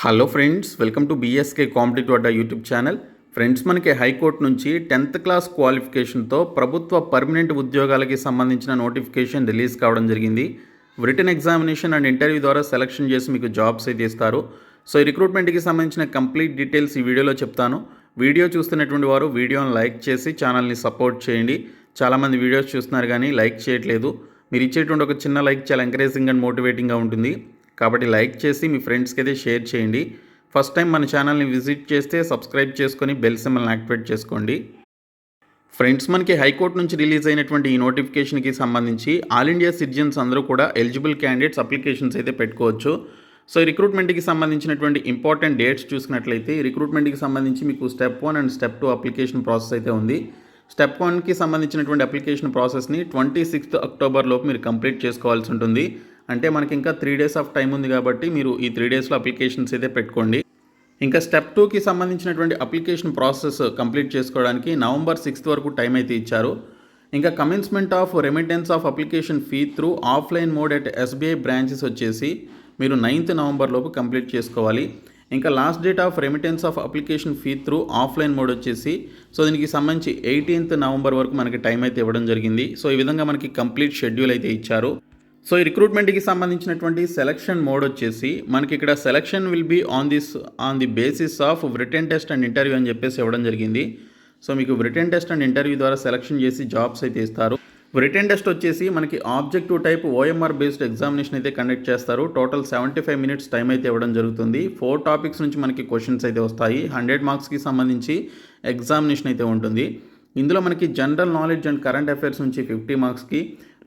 Hello friends, welcome to BSK competitive Adda YouTube channel. Friends, మనకి high court నుంచి 10th class క్వాలిఫికేషన్తో ప్రభుత్వ permanent ఉద్యోగాలకి సంబంధించిన నోటిఫికేషన్ రిలీజ్ కావడం జరిగింది. రిటన్ ఎగ్జామినేషన్ అండ్ ఇంటర్వ్యూ ద్వారా సెలక్షన్ చేసి మీకు జాబ్స్ అయితే ఇస్తారు. సో ఈ రిక్రూట్మెంట్కి సంబంధించిన కంప్లీట్ డీటెయిల్స్ ఈ వీడియోలో చెప్తాను. వీడియో చూస్తున్నటువంటి వారు వీడియోని లైక్ చేసి ఛానల్ని సపోర్ట్ చేయండి. చాలామంది వీడియోస్ చూస్తున్నారు కానీ లైక్ చేయట్లేదు. మీరు ఇచ్చేటువంటి ఒక చిన్న లైక్ చాలా ఎంకరేజింగ్ అండ్ మోటివేటింగ్గా ఉంటుంది. కాబట్టి లైక్ చేసి మీ ఫ్రెండ్స్కి అయితే షేర్ చేయండి. ఫస్ట్ టైం మన ఛానల్ని విజిట్ చేస్తే సబ్స్క్రైబ్ చేసుకొని బెల్ సింబల్ని యాక్టివేట్ చేసుకోండి. ఫ్రెండ్స్, మనకి హైకోర్టు నుంచి రిలీజ్ అయినటువంటి ఈ నోటిఫికేషన్కి సంబంధించి ఆల్ ఇండియా సిటిజన్స్ అందరూ కూడా ఎలిజిబుల్ క్యాండిడేట్స్ అప్లికేషన్స్ అయితే పెట్టుకోవచ్చు. సో ఈ రిక్రూట్మెంట్కి సంబంధించినటువంటి ఇంపార్టెంట్ డేట్స్ చూసినట్లయితే ఈ రిక్రూట్మెంట్కి సంబంధించి మీకు step 1 and step 2 application process అయితే ఉంది. స్టెప్ 1కి సంబంధించినటువంటి అప్లికేషన్ ప్రాసెస్ని 26th అక్టోబర్ లోపు మీరు కంప్లీట్ చేసుకోవాల్సి ఉంటుంది. అంటే మనకి ఇంకా 3 డేస్ ఆఫ్ టైం ఉంది కాబట్టి మీరు ఈ 3 డేస్లో అప్లికేషన్స్ అయితే పెట్టుకోండి. ఇంకా స్టెప్ 2కి సంబంధించినటువంటి అప్లికేషన్ ప్రాసెస్ కంప్లీట్ చేసుకోవడానికి నవంబర్ 6th వరకు టైం అయితే ఇచ్చారు. ఇంకా commencement of remittance of application fee through offline mode at SBI branches వచ్చేసి మీరు 9th నవంబర్ లోపు కంప్లీట్ చేసుకోవాలి. ఇంకా last date of remittance of application fee through offline mode వచ్చేసి దీనికి సంబంధించి 18th నవంబర్ వరకు మనకి టైం అయితే ఇవ్వడం జరిగింది. సో ఈ విధంగా మనకి కంప్లీట్ షెడ్యూల్ అయితే ఇచ్చారు. సో ఈ రిక్రూట్మెంట్కి సంబంధించినటువంటి సెలక్షన్ మోడ్ వచ్చేసి మనకి ఇక్కడ selection will be on the basis of written test and interview అని చెప్పేసి ఇవ్వడం జరిగింది. సో మీకు రిటన్ టెస్ట్ అండ్ ఇంటర్వ్యూ ద్వారా సెలక్షన్ చేసి జాబ్స్ అయితే ఇస్తారు. రిటన్ టెస్ట్ వచ్చేసి మనకి objective type OMR based examination అయితే కండక్ట్ చేస్తారు. టోటల్ 75 minutes టైం అయితే ఇవ్వడం జరుగుతుంది. 4 టాపిక్స్ నుంచి మనకి క్వశ్చన్స్ అయితే వస్తాయి. 100 మార్క్స్కి సంబంధించి ఎగ్జామినేషన్ అయితే ఉంటుంది. ఇందులో మనకి general knowledge and current affairs నుంచి 50 మార్క్స్కి,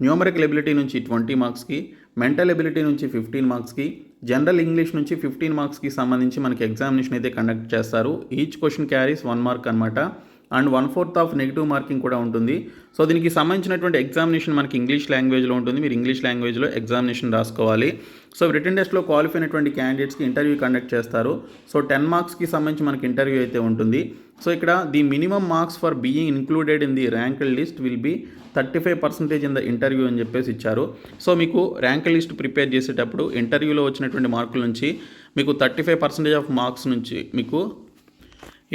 న్యూమరికల్ ఎబిలిటీ నుంచి 20 మార్క్స్కి, మెంటల్ ఎబిలిటీ నుంచి 15 మార్క్స్కి, జనరల్ ఇంగ్లీష్ నుంచి 15 మార్క్స్కి సంబంధించి మనకి ఎగ్జామినేషన్ అయితే కండక్ట్ చేస్తారు. ఈచ్ క్వశ్చన్ క్యారీస్ 1 మార్క్ అనమాట. అండ్ 1/4 ఆఫ్ నెగిటివ్ మార్కింగ్ కూడా ఉంటుంది. సో దీనికి సంబంధించినటువంటి ఎగ్జామినేషన్ మనకి ఇంగ్లీష్ లాంగ్వేజ్లో ఉంటుంది. మీరు ఇంగ్లీష్ లాంగ్వేజ్లో ఎగ్జామినేషన్ రాసుకోవాలి. సో రిటన్ టెస్ట్లో క్వాలిఫై అయినటువంటి క్యాండిడేట్స్కి ఇంటర్వ్యూ కండక్ట్ చేస్తారు. సో 10 మార్క్స్కి సంబంధించి మనకి ఇంటర్వ్యూ అయితే ఉంటుంది. సో ఇక్కడ the minimum marks for being included in the rank list will be 35% in the interview అని చెప్పేసి ఇచ్చారు. సో మీకు ర్యాంక్ లిస్ట్ ప్రిపేర్ చేసేటప్పుడు ఇంటర్వ్యూలో వచ్చినటువంటి మార్కుల నుంచి మీకు 35% ఆఫ్ మార్క్స్ నుంచి మీకు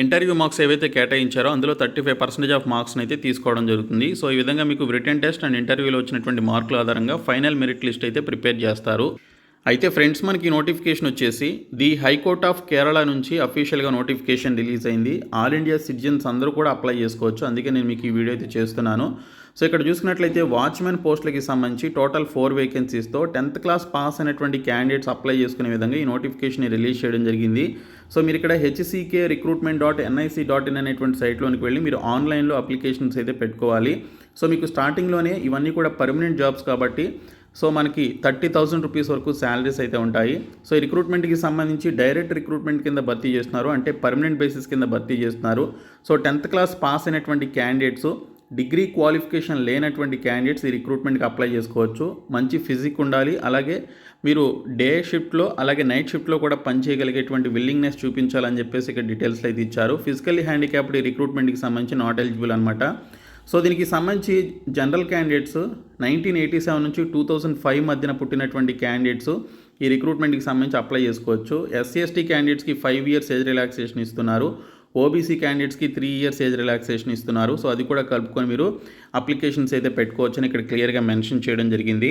ఇంటర్వ్యూ మార్క్స్ ఏవైతే కేటాయించారో అందులో 35% ఆఫ్ మార్క్స్ని అయితే తీసుకోవడం జరుగుతుంది. సో ఈ విధంగా మీకు రిటన్ టెస్ట్ అండ్ ఇంటర్వ్యూలో వచ్చినటువంటి మార్కుల ఆధారంగా ఫైనల్ మెరిట్ లిస్ట్ అయితే ప్రిపేర్ చేస్తారు. అయితే ఫ్రెండ్స్, మనకి నోటిఫికేషన్ వచ్చేసి ది హైకోర్ట్ ఆఫ్ కేరళ నుంచి అఫీషియల్గా నోటిఫికేషన్ రిలీజ్ అయింది. ఆల్ ఇండియా సిటిజన్స్ అందరూ కూడా అప్లై చేసుకోవచ్చు. అందుకే నేను మీకు ఈ వీడియో అయితే చేస్తున్నాను. సో ఇక్కడ చూసుకున్నట్లయితే వాచ్మెన్ పోస్టులకి సంబంధించి టోటల్ 4 వేకెన్సీస్తో 10th క్లాస్ పాస్ అయినటువంటి క్యాండిడేట్స్ అప్లై చేసుకునే విధంగా ఈ నోటిఫికేషన్ రిలీజ్ చేయడం జరిగింది. సో మీరు ఇక్కడ hckrecruitment.nic.in అనేటువంటి సైట్లోనికి వెళ్ళి మీరు ఆన్లైన్లో అప్లికేషన్స్ అయితే పెట్టుకోవాలి. సో మీకు స్టార్టింగ్లోనే ఇవన్నీ కూడా పర్మనెంట్ జాబ్స్ కాబట్టి సో మనకి 30,000 రూపీస్ వరకు శాలరీస్ అయితే ఉంటాయి. సో ఈ రిక్రూట్మెంట్కి సంబంధించి డైరెక్ట్ రిక్రూట్మెంట్ కింద భర్తీ చేస్తున్నారు, అంటే పర్మనెంట్ బేసిస్ కింద భర్తీ చేస్తున్నారు. సో 10th క్లాస్ పాస్ అయినటువంటి క్యాండిడేట్స్, డిగ్రీ క్వాలిఫికేషన్ లేనటువంటి క్యాండిడేట్స్ ఈ రిక్రూట్మెంట్కి అప్లై చేసుకోవచ్చు. మంచి ఫిజిక్ ఉండాలి, అలాగే మీరు డే షిఫ్ట్లో అలాగే నైట్ షిఫ్ట్లో కూడా పనిచేయగలిగేటువంటి విల్లింగ్నెస్ చూపించాలని చెప్పేసి ఇక్కడ డీటెయిల్స్ అయితే ఇచ్చారు. ఫిజికల్లీ హ్యాండిక్యాప్డ్ ఈ రిక్రూట్మెంట్కి సంబంధించి నాట్ ఎలిజిబుల్ అనమాట. సో దీనికి సంబంధించి జనరల్ క్యాండిడేట్స్ 1987 నుంచి 2005 మధ్యన పుట్టినటువంటి క్యాండిడేట్స్ ఈ రిక్రూట్మెంట్కి సంబంధించి అప్లై చేసుకోవచ్చు. SC/ST క్యాండిడేట్స్కి 5 years ఏజ్ రిలాక్సేషన్ ఇస్తున్నారు. ఓబీసీ క్యాండిడేట్స్కి 3 years ఏజ్ రిలాక్సేషన్ ఇస్తున్నారు. సో అది కూడా కలుపుకొని మీరు అప్లికేషన్స్ అయితే పెట్టుకోవచ్చు అని ఇక్కడ క్లియర్గా మెన్షన్ చేయడం జరిగింది.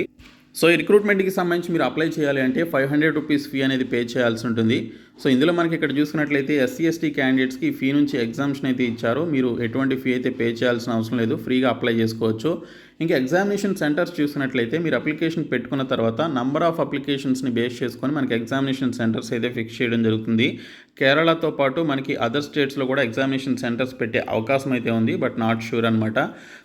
సో ఈ రిక్రూట్మెంట్కి సంబంధించి మీరు అప్లై చేయాలి అంటే 500 రూపీస్ ఫీ అనేది పే చేయాల్సి ఉంటుంది. సో ఇందులో మనకి ఇక్కడ చూసుకున్నట్లయితే SC/ST క్యాండిడేట్స్కి ఫీ నుంచి ఎగ్జామ్షన్ అయితే ఇచ్చారు. మీరు ఎటువంటి ఫీ అయితే పే చేయాల్సిన అవసరం లేదు, ఫ్రీగా అప్లై చేసుకోవచ్చు. ఇంకా ఎగ్జామినేషన్ సెంటర్స్ చూసినట్లయితే మీరు అప్లికేషన్ పెట్టుకున్న తర్వాత నంబర్ ఆఫ్ అప్లికేషన్స్ని బేస్ చేసుకొని మనకి ఎగ్జామినేషన్ సెంటర్స్ అయితే ఫిక్స్ చేయడం జరుగుతుంది. కేరళతో పాటు మనకి అదర్ స్టేట్స్లో కూడా ఎగ్జామినేషన్ సెంటర్స్ పెట్టే అవకాశం అయితే ఉంది, బట్ నాట్ షూర్ అనమాట.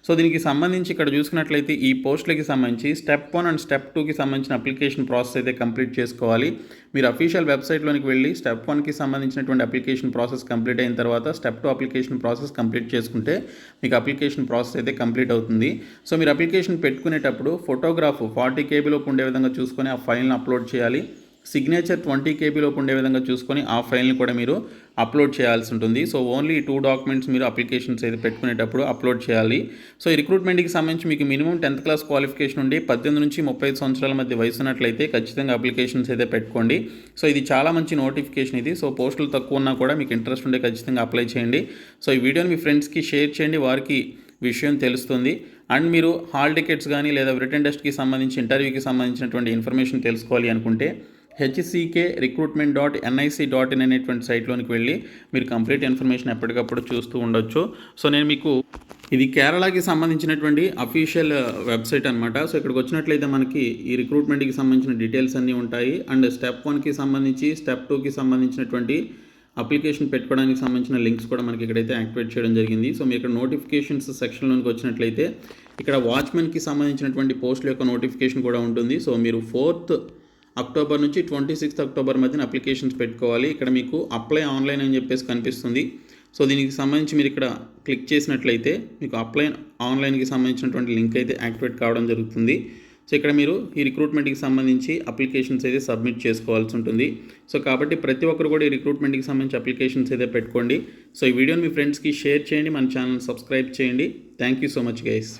సో దీనికి సంబంధించి ఇక్కడ చూసుకున్నట్లయితే ఈ పోస్టులకి సంబంధించి స్టెప్ 1 అండ్ స్టెప్ 2కి సంబంధించిన అప్లికేషన్ ప్రాసెస్ అయితే కంప్లీట్ చేసుకోవాలి. మీరు అఫీషియల్ వెబ్సైట్లోనికి వెళ్ళి స్టెప్ 1కి సంబంధించినటువంటి అప్లికేషన్ ప్రాసెస్ కంప్లీట్ అయిన తర్వాత స్టెప్ 2 అప్లికేషన్ ప్రాసెస్ కంప్లీట్ చేసుకుంటే మీకు అప్లికేషన్ ప్రాసెస్ అయితే కంప్లీట్ అవుతుంది. సో మీరు అప్లికేషన్ పెట్టుకునేటప్పుడు ఫోటోగ్రాఫ్ 40 KB లోపు ఉండే విధంగా చూసుకొని ఆ ఫైల్ని అప్లోడ్ చేయాలి. సిగ్నేచర్ 20 KB లోపు ఉండే విధంగా చూసుకొని ఆ ఫైల్ని కూడా మీరు అప్లోడ్ చేయాల్సి ఉంటుంది. సో ఓన్లీ ఈ 2 డాక్యుమెంట్స్ మీరు అప్లికేషన్స్ అయితే పెట్టుకునేటప్పుడు అప్లోడ్ చేయాలి. సో ఈ రిక్రూట్మెంట్కి సంబంధించి మీకు మినిమం 10th క్లాస్ క్వాలిఫికేషన్ ఉండి 18 నుంచి 35 సంవత్సరాల మధ్య వయసు ఉన్నట్లయితే ఖచ్చితంగా అప్లికేషన్స్ అయితే పెట్టుకోండి. సో ఇది చాలా మంచి నోటిఫికేషన్ ఇది. సో పోస్టులు తక్కువ ఉన్నా కూడా మీకు ఇంట్రెస్ట్ ఉంటే ఖచ్చితంగా అప్లై చేయండి. సో ఈ వీడియోని మీ ఫ్రెండ్స్కి షేర్ చేయండి, వారికి విషయం తెలుస్తుంది. అండ్ మీరు హాల్ టికెట్స్ కానీ లేదా రిటన్ టెస్ట్కి సంబంధించి ఇంటర్వ్యూకి సంబంధించినటువంటి ఇన్ఫర్మేషన్ తెలుసుకోవాలి అనుకుంటే hckrecruitment.nic.in అనేటువంటి సైట్లోనికి వెళ్ళి మీరు కంప్లీట్ ఇన్ఫర్మేషన్ ఎప్పటికప్పుడు చూస్తూ ఉండొచ్చు. సో నేను మీకు ఇది కేరళకి సంబంధించినటువంటి అఫీషియల్ వెబ్సైట్ అనమాట. సో ఇక్కడికి వచ్చినట్లయితే మనకి ఈ రిక్రూట్మెంట్కి సంబంధించిన డీటెయిల్స్ అన్నీ ఉంటాయి. అండ్ స్టెప్ 1కి సంబంధించి స్టెప్ 2కి సంబంధించినటువంటి అప్లికేషన్ పెట్టుకోవడానికి సంబంధించిన లింక్స్ కూడా మనకి ఇక్కడైతే యాక్టివేట్ చేయడం జరిగింది. సో మీరు ఇక్కడ నోటిఫికేషన్స్ సెక్షన్లోకి వచ్చినట్లయితే ఇక్కడ వాచ్మెన్కి సంబంధించినటువంటి పోస్టుల యొక్క నోటిఫికేషన్ కూడా ఉంటుంది. సో మీరు 4th అక్టోబర్ నుంచి 26th అక్టోబర్ మధ్యన అప్లికేషన్స్ పెట్టుకోవాలి. ఇక్కడ మీకు అప్లై ఆన్లైన్ అని చెప్పేసి కనిపిస్తుంది. సో దీనికి సంబంధించి మీరు ఇక్కడ క్లిక్ చేసినట్లయితే మీకు అప్లై ఆన్లైన్కి సంబంధించినటువంటి లింక్ అయితే యాక్టివేట్ కావడం జరుగుతుంది. సో ఇక్కడ మీరు ఈ రిక్రూట్మెంట్కి సంబంధించి అప్లికేషన్స్ అయితే సబ్మిట్ చేసుకోవాల్సి ఉంటుంది. సో కాబట్టి ప్రతి ఒక్కరు కూడా ఈ రిక్రూట్మెంట్కి సంబంధించి అప్లికేషన్స్ అయితే పెట్టుకోండి. సో ఈ వీడియోని మీ ఫ్రెండ్స్కి షేర్ చేయండి, మన ఛానల్ సబ్స్క్రైబ్ చేయండి. Thank you so much guys.